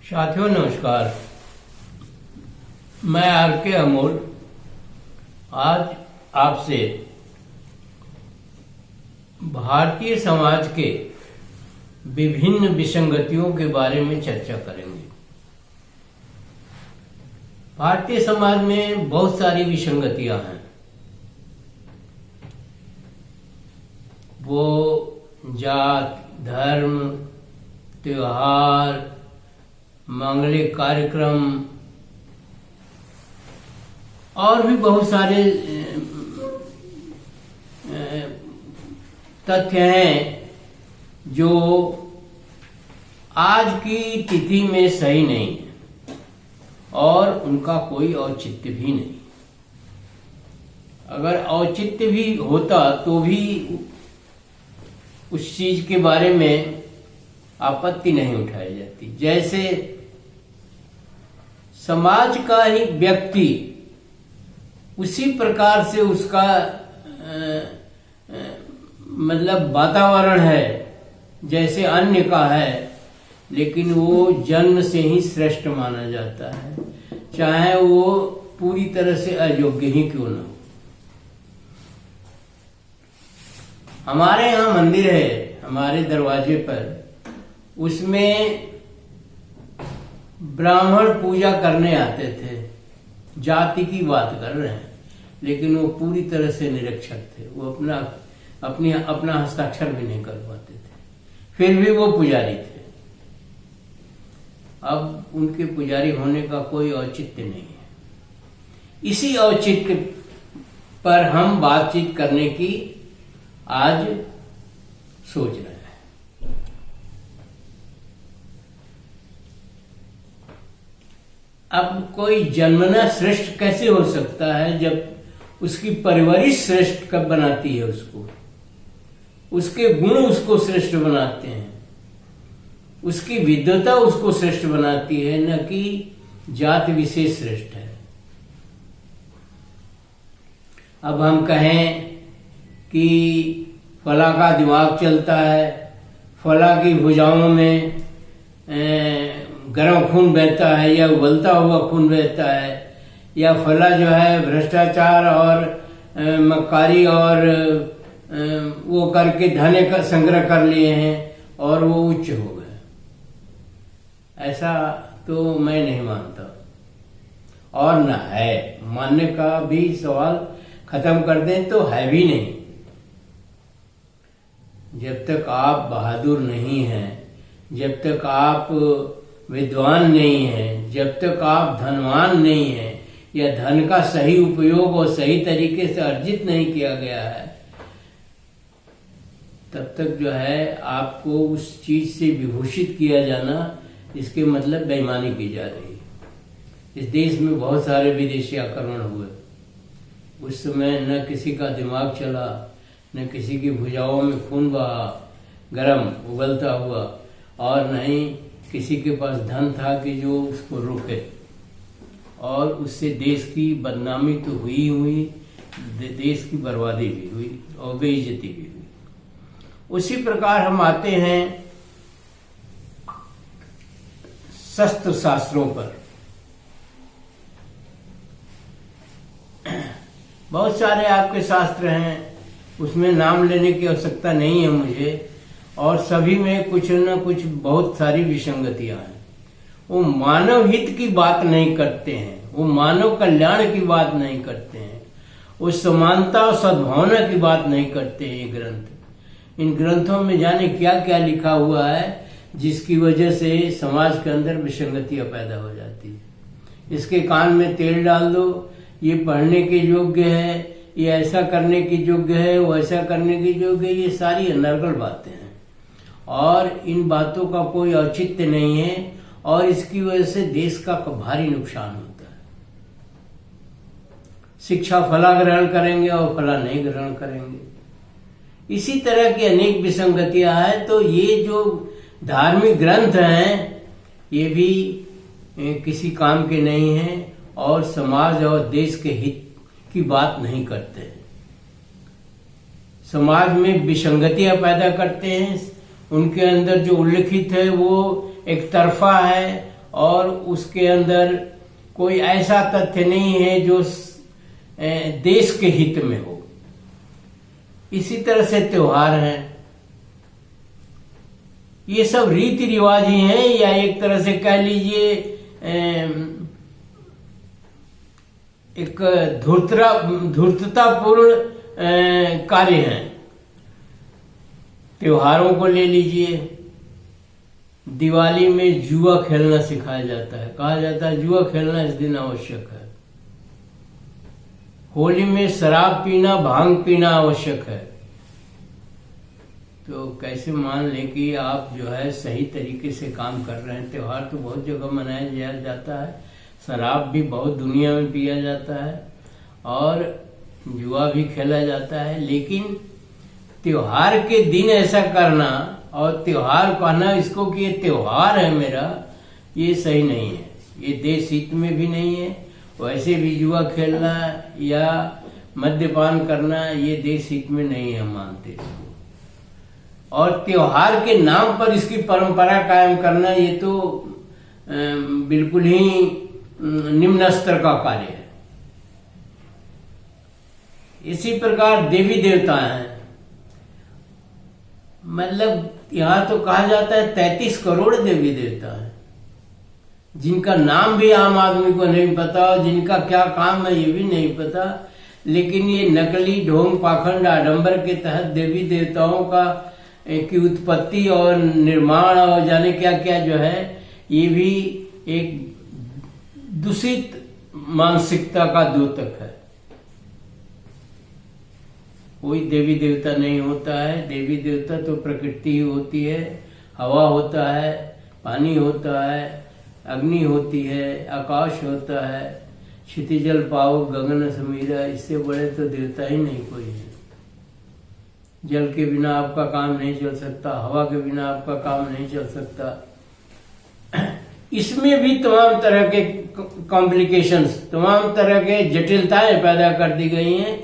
साथियों नमस्कार। मैं आर.के. अमोल आज आपसे भारतीय समाज के विभिन्न विसंगतियों के बारे में चर्चा करेंगे। भारतीय समाज में बहुत सारी विसंगतियां हैं। वो जात, धर्म, त्योहार, मांगलिक कार्यक्रम और भी बहुत सारे तथ्य हैं जो आज की तिथि में सही नहीं है और उनका कोई औचित्य भी नहीं। अगर औचित्य भी होता तो भी उस चीज के बारे में आपत्ति नहीं उठाई जाती। जैसे समाज का ही व्यक्ति उसी प्रकार से उसका मतलब वातावरण है जैसे अन्य का है, लेकिन वो जन्म से ही श्रेष्ठ माना जाता है, चाहे वो पूरी तरह से अयोग्य ही क्यों न हो। हमारे यहाँ मंदिर है, हमारे दरवाजे पर, उसमें ब्राह्मण पूजा करने आते थे। जाति की बात कर रहे हैं, लेकिन वो पूरी तरह से निरक्षर थे। वो अपना हस्ताक्षर भी नहीं कर पाते थे, फिर भी वो पुजारी थे। अब उनके पुजारी होने का कोई औचित्य नहीं है। इसी औचित्य पर हम बातचीत करने की आज सोच रहे हैं। अब कोई जन्मना श्रेष्ठ कैसे हो सकता है जब उसकी परवरिश श्रेष्ठ कब बनाती है उसको, उसके गुण उसको श्रेष्ठ बनाते हैं, उसकी विद्वता उसको श्रेष्ठ बनाती है, न कि जात विशेष श्रेष्ठ है। अब हम कहें कि फला का दिमाग चलता है, फला की भुजाओं में गर्म खून बहता है या उबलता हुआ खून बहता है, या फला जो है भ्रष्टाचार और मक्कारी और वो करके धन का संग्रह कर लिए हैं और वो उच्च हो गए, ऐसा तो मैं नहीं मानता। और न है, मानने का भी सवाल खत्म कर दें तो है भी नहीं। जब तक आप बहादुर नहीं हैं, जब तक आप विद्वान नहीं हैं, जब तक आप धनवान नहीं हैं, या धन का सही उपयोग और सही तरीके से अर्जित नहीं किया गया है, तब तक जो है आपको उस चीज से विभूषित किया जाना, इसके मतलब बेईमानी की जा रही है। इस देश में बहुत सारे विदेशी आक्रमण हुए, उस समय न किसी का दिमाग चला, न किसी की भुजाओं में खून बहा गरम उबलता हुआ, और न ही किसी के पास धन था कि जो उसको रोके। और उससे देश की बदनामी तो हुई, देश की बर्बादी भी हुई और बेइज्जती भी हुई। उसी प्रकार हम आते हैं शस्त्र शास्त्रों पर। बहुत सारे आपके शास्त्र हैं, उसमें नाम लेने की आवश्यकता नहीं है मुझे, और सभी में कुछ न कुछ बहुत सारी विसंगतियां हैं। वो मानव हित की बात नहीं करते हैं, वो मानव कल्याण की बात नहीं करते हैं, वो समानता और सद्भावना की बात नहीं करते हैं। ये ग्रंथ, इन ग्रंथों में जाने क्या क्या लिखा हुआ है, जिसकी वजह से समाज के अंदर विसंगतियां पैदा हो जाती है। इसके कान में तेल डाल दो, ये पढ़ने के योग्य है, ये ऐसा करने की योग्य है, वो ऐसा करने की योग्य है, ये सारी अनर्गल बातें हैं और इन बातों का कोई औचित्य नहीं है, और इसकी वजह से देश का भारी नुकसान होता है। शिक्षा फला ग्रहण करेंगे और फला नहीं ग्रहण करेंगे। इसी तरह की अनेक विसंगतियां हैं। तो ये जो धार्मिक ग्रंथ हैं, ये भी किसी काम के नहीं हैं और समाज और देश के हित की बात नहीं करते हैं। समाज में विसंगतियां पैदा करते हैं। उनके अंदर जो उल्लिखित है वो एक तरफा है और उसके अंदर कोई ऐसा तथ्य नहीं है जो देश के हित में हो। इसी तरह से त्योहार हैं, ये सब रीति रिवाज ही हैं, या एक तरह से कह लीजिए एक धूर्ततापूर्ण कार्य हैं। त्योहारों को ले लीजिए, दिवाली में जुआ खेलना सिखाया जाता है, कहा जाता है जुआ खेलना इस दिन आवश्यक है। होली में शराब पीना, भांग पीना आवश्यक है। तो कैसे मान लें कि आप जो है सही तरीके से काम कर रहे हैं। त्योहार तो बहुत जगह मनाया जाता है, शराब भी बहुत दुनिया में पिया जाता है और जुआ भी खेला जाता है, लेकिन त्योहार के दिन ऐसा करना और त्योहार कहना इसको कि ये त्योहार है मेरा, ये सही नहीं है। ये देश हित में भी नहीं है। वैसे भी जुआ खेलना या मद्यपान करना ये देश हित में नहीं है, मानते इसको। और त्योहार के नाम पर इसकी परंपरा कायम करना ये तो बिल्कुल ही निम्न स्तर का कार्य है। इसी प्रकार देवी देवता हैं, मतलब यहां तो कहा जाता है 33 करोड़ देवी देवता हैं, जिनका नाम भी आम आदमी को नहीं पता, जिनका क्या काम है ये भी नहीं पता। लेकिन ये नकली ढोंग पाखंड आडंबर के तहत देवी देवताओं की उत्पत्ति और निर्माण और जाने क्या क्या जो है, ये भी एक दूषित मानसिकता का द्योतक है। कोई देवी देवता नहीं होता है। देवी देवता तो प्रकृति ही होती है। हवा होता है, पानी होता है, अग्नि होती है, आकाश होता है, क्षितिजल पावक गगन समीरा, इससे बड़े तो देवता ही नहीं कोई है। जल के बिना आपका काम नहीं चल सकता, हवा के बिना आपका काम नहीं चल सकता। इसमें भी तमाम तरह के कॉम्प्लिकेशंस, तमाम तरह के जटिलताएं पैदा कर दी गई हैं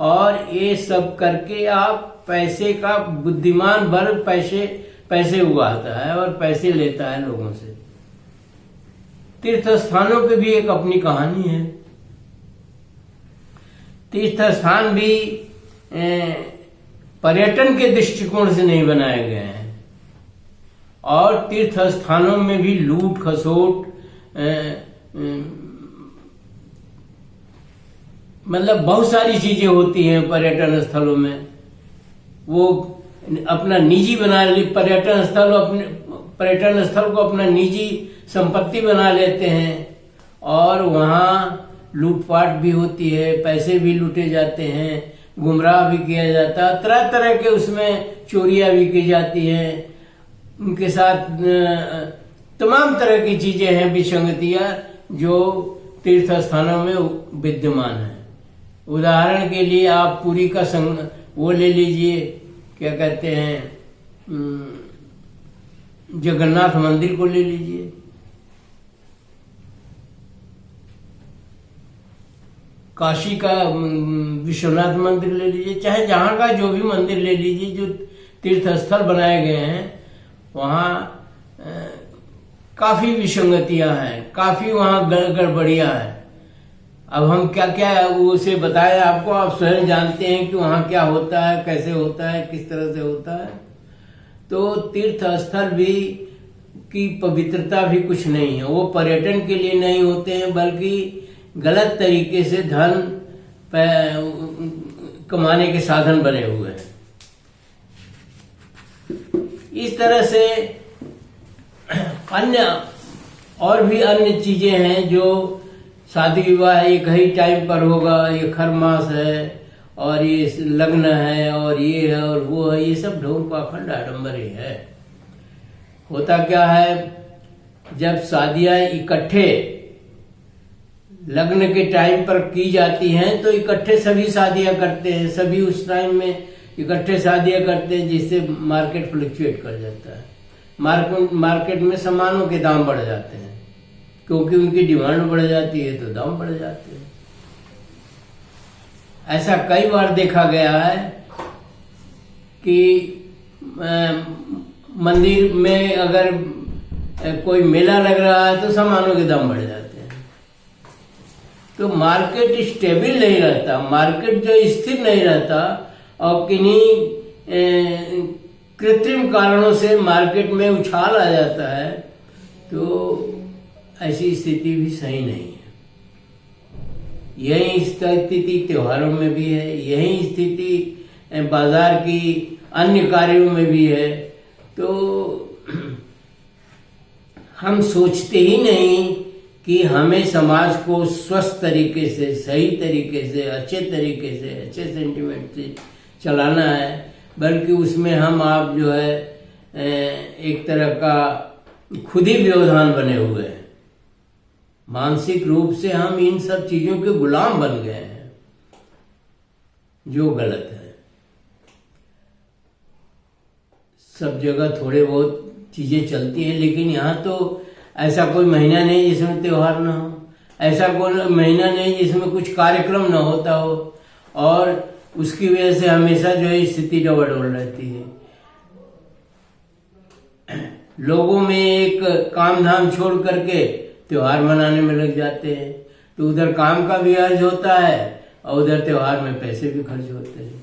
और ये सब करके आप पैसे का बुद्धिमान वर्ग पैसे उगाता है और पैसे लेता है लोगों से। तीर्थ स्थानों पे भी एक अपनी कहानी है। तीर्थ स्थान भी पर्यटन के दृष्टिकोण से नहीं बनाए गए हैं और तीर्थ स्थानों में भी लूट खसोट, मतलब बहुत सारी चीजें होती हैं पर्यटन स्थलों में। वो अपना निजी बना ले, पर्यटन स्थल को अपना निजी संपत्ति बना लेते हैं और वहाँ लूटपाट भी होती है, पैसे भी लूटे जाते हैं, गुमराह भी किया जाता है, तरह तरह के उसमें चोरियां भी की जाती हैं। उनके साथ तमाम तरह की चीजें हैं, विसंगतियां जो तीर्थ स्थानों में विद्यमान है। उदाहरण के लिए आप पुरी का वो ले लीजिए, क्या कहते हैं, जगन्नाथ मंदिर को ले लीजिए। काशी का विश्वनाथ मंदिर ले लीजिए, चाहे जहां का जो भी मंदिर ले लीजिए, जो तीर्थ स्थल बनाए गए हैं वहां काफी विसंगतियां हैं, काफी वहां गड़बड़ियां हैं। अब हम क्या क्या उसे बताएं आपको, आप स्वयं जानते हैं कि वहां क्या होता है, कैसे होता है, किस तरह से होता है। तो तीर्थ स्थल भी की पवित्रता भी कुछ नहीं है। वो पर्यटन के लिए नहीं होते हैं, बल्कि गलत तरीके से धन कमाने के साधन बने हुए हैं। इस तरह से और भी अन्य चीजें हैं जो शादी विवाह एक ही टाइम पर होगा, ये खरमास है और ये लग्न है और ये है और वो है, ये सब ढोंग पाखंड आडंबर ही है। होता क्या है, जब शादियां इकट्ठे लग्न के टाइम पर की जाती हैं तो इकट्ठे सभी शादियां करते हैं, सभी उस टाइम में इकट्ठे शादियां करते हैं, जिससे मार्केट फ्लक्चुएट कर जाता है। मार्केट में सामानों के दाम बढ़ जाते हैं, क्योंकि उनकी डिमांड बढ़ जाती है तो दाम बढ़ जाते हैं। ऐसा कई बार देखा गया है कि मंदिर में अगर कोई मेला लग रहा है तो सामानों के दाम बढ़ जाते हैं। तो मार्केट स्टेबल नहीं रहता, मार्केट जो स्थिर नहीं रहता, और किन्हीं कृत्रिम कारणों से मार्केट में उछाल आ जाता है, तो ऐसी स्थिति भी सही नहीं है। यही स्थिति त्योहारों में भी है, यही स्थिति बाजार की अन्य कार्यों में भी है। तो हम सोचते ही नहीं कि हमें समाज को स्वस्थ तरीके से, सही तरीके से, अच्छे तरीके से, अच्छे सेंटिमेंट से चलाना है, बल्कि उसमें हम आप जो है एक तरह का खुद ही व्यवधान बने हुए हैं। मानसिक रूप से हम इन सब चीजों के गुलाम बन गए हैं, जो गलत है। सब जगह थोड़े बहुत चीजें चलती हैं, लेकिन यहाँ तो ऐसा कोई महीना नहीं जिसमें त्योहार ना हो, ऐसा कोई महीना नहीं जिसमें कुछ कार्यक्रम ना होता हो, और उसकी वजह से हमेशा जो है स्थिति डबाडोल रहती है। लोगों में एक काम धाम छोड़ करके त्योहार मनाने में लग जाते हैं, तो उधर काम का भी अर्ज होता है और उधर त्योहार में पैसे भी खर्च होते हैं।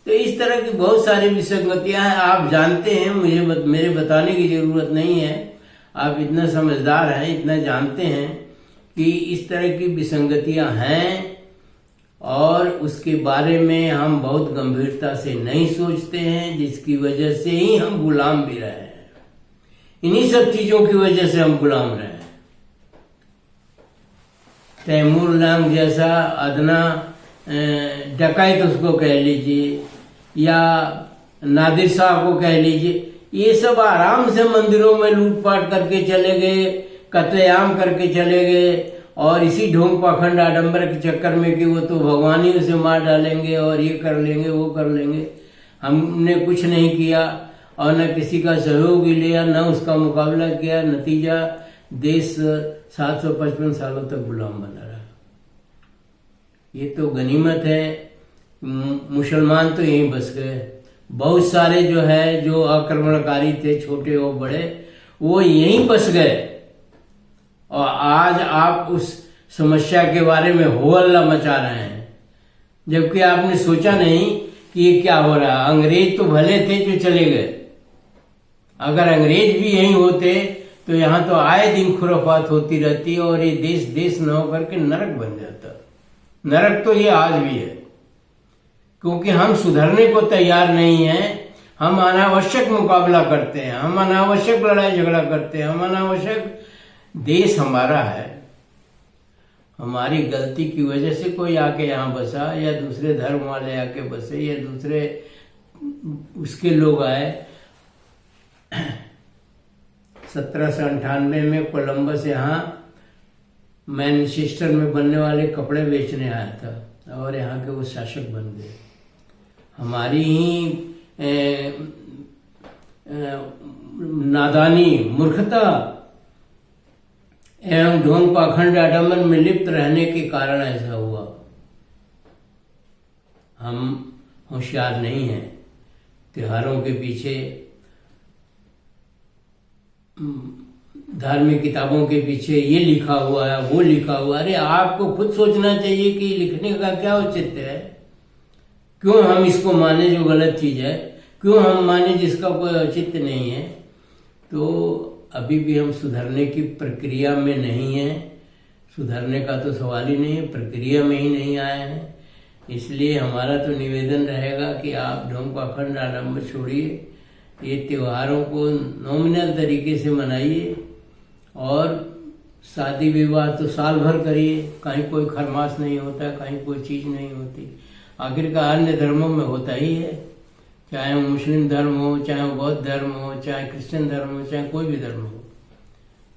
तो इस तरह की बहुत सारी विसंगतियां हैं। आप जानते हैं, मुझे मेरे बताने की जरूरत नहीं है, आप इतना समझदार हैं, इतना जानते हैं कि इस तरह की विसंगतियां हैं, और उसके बारे में हम बहुत गंभीरता से नहीं सोचते हैं, जिसकी वजह से ही हम गुलाम भी रहे हैं। इन्हीं सब चीजों की वजह से हम गुलाम रहे हैं। तैमूर लंग जैसा अदना डकैत उसको कह लीजिए, या नादिर शाह को कह लीजिए, ये सब आराम से मंदिरों में लूटपाट करके चले गए, कत्लेआम करके चले गए, और इसी ढोंग पाखंड आडंबर के चक्कर में कि वो तो भगवान ही उसे मार डालेंगे और ये कर लेंगे वो कर लेंगे। हमने कुछ नहीं किया और न किसी का सहयोग भी लिया, न उसका मुकाबला किया। नतीजा देश 755 सालों तक गुलाम बना रहा। ये तो गनीमत है। मुसलमान तो यहीं बस गए, बहुत सारे जो है जो आक्रमणकारी थे, छोटे और बड़े, वो यहीं बस गए, और आज आप उस समस्या के बारे में हो हल्ला मचा रहे हैं, जबकि आपने सोचा नहीं कि ये क्या हो रहा है। अंग्रेज तो भले थे जो चले गए, अगर अंग्रेज भी यहीं होते तो यहाँ तो आए दिन खुराफात होती रहती, और ये देश देश न होकर के नरक बन जाता। नरक तो ये आज भी है, क्योंकि हम सुधरने को तैयार नहीं हैं। हम अनावश्यक मुकाबला करते हैं, हम अनावश्यक लड़ाई झगड़ा करते हैं, हम अनावश्यक। देश हमारा है, हमारी गलती की वजह से कोई आके यहाँ बसा, या दूसरे धर्म वाले आके बसे, या दूसरे उसके लोग आए। 1798 में कोलंबस यहाँ मैनचेस्टर में बनने वाले कपड़े बेचने आया था, और यहाँ के वो शासक बन गए। हमारी ही नादानी, मूर्खता एवं ढोंग पाखंड आडंबर में लिप्त रहने के कारण ऐसा हुआ। हम होशियार नहीं हैं। त्योहारों के पीछे, धार्मिक किताबों के पीछे ये लिखा हुआ है, वो लिखा हुआ। अरे आपको खुद सोचना चाहिए कि लिखने का क्या औचित्य है। क्यों हम इसको माने जो गलत चीज है, क्यों हम माने जिसका कोई औचित्य नहीं है। तो अभी भी हम सुधरने की प्रक्रिया में नहीं है। सुधरने का तो सवाल ही नहीं है, प्रक्रिया में ही नहीं आए हैं। इसलिए हमारा तो निवेदन रहेगा कि आप ढोंग पाखंड आडंबर छोड़िए, ये त्योहारों को नॉमिनल तरीके से मनाइए, और शादी विवाह तो साल भर करिए। कहीं कोई खरमास नहीं होता, कहीं कोई चीज नहीं होती। आखिरकार अन्य धर्मों में होता ही है, चाहे वो मुस्लिम धर्म हो, चाहे वो बौद्ध धर्म हो, चाहे क्रिश्चियन धर्म हो, चाहे कोई भी धर्म हो,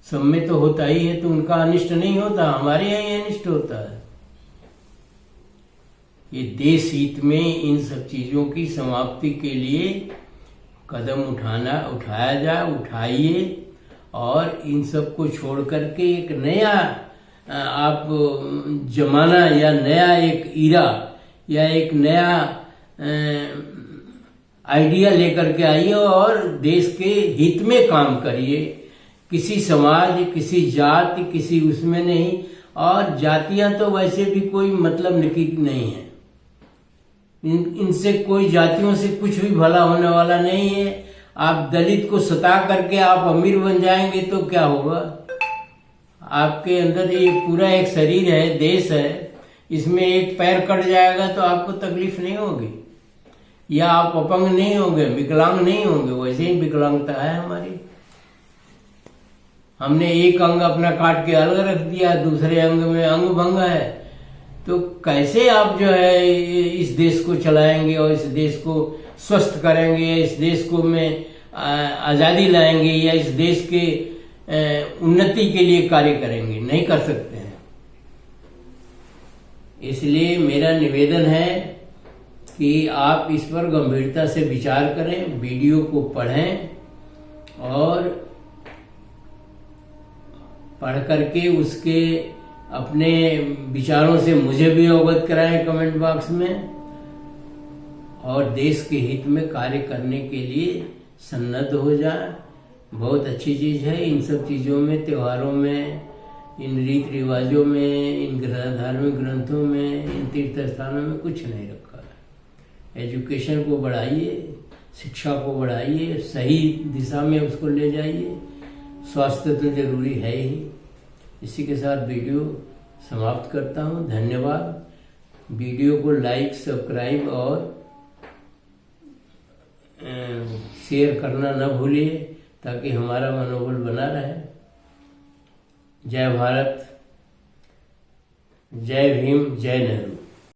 सब में तो होता ही है। तो उनका अनिष्ट नहीं होता, हमारे यहाँ ही अनिष्ट होता है। ये देश हित में इन सब चीजों की समाप्ति के लिए कदम उठाया जाए, उठाइए, और इन सब को छोड़ करके एक नया आप जमाना, या नया एक ईरा, या एक नया आइडिया लेकर के आइए, और देश के हित में काम करिए। किसी समाज, किसी जाति, किसी उसमें नहीं। और जातियां तो वैसे भी कोई मतलब नहीं है, इनसे कोई जातियों से कुछ भी भला होने वाला नहीं है। आप दलित को सता करके आप अमीर बन जाएंगे तो क्या होगा? आपके अंदर ये पूरा एक शरीर है, देश है, इसमें एक पैर कट जाएगा तो आपको तकलीफ नहीं होगी, या आप अपंग नहीं होंगे, विकलांग नहीं होंगे। वैसे ही विकलांगता है हमारी। हमने एक अंग अपना काट के अलग रख दिया, दूसरे अंग में अंग भंग है, तो कैसे आप जो है इस देश को चलाएंगे और इस देश को स्वस्थ करेंगे, या इस देश को में आजादी लाएंगे, या इस देश के उन्नति के लिए कार्य करेंगे? नहीं कर सकते हैं। इसलिए मेरा निवेदन है कि आप इस पर गंभीरता से विचार करें, वीडियो को पढ़ें और पढ़ करके उसके अपने विचारों से मुझे भी अवगत कराएं कमेंट बॉक्स में, और देश के हित में कार्य करने के लिए सन्नद्ध हो जाए। बहुत अच्छी चीज है। इन सब चीजों में, त्योहारों में, इन रीति रिवाजों में, इन धार्मिक ग्रंथों में, इन तीर्थ स्थानों में कुछ नहीं रखा है। एजुकेशन को बढ़ाइए, शिक्षा को बढ़ाइए, सही दिशा में उसको ले जाइए। स्वास्थ्य तो जरूरी है ही। इसी के साथ वीडियो समाप्त करता हूँ। धन्यवाद। वीडियो को लाइक, सब्सक्राइब और शेयर करना न भूलिए, ताकि हमारा मनोबल बना रहे। जय भारत, जय भीम, जय नेहरू।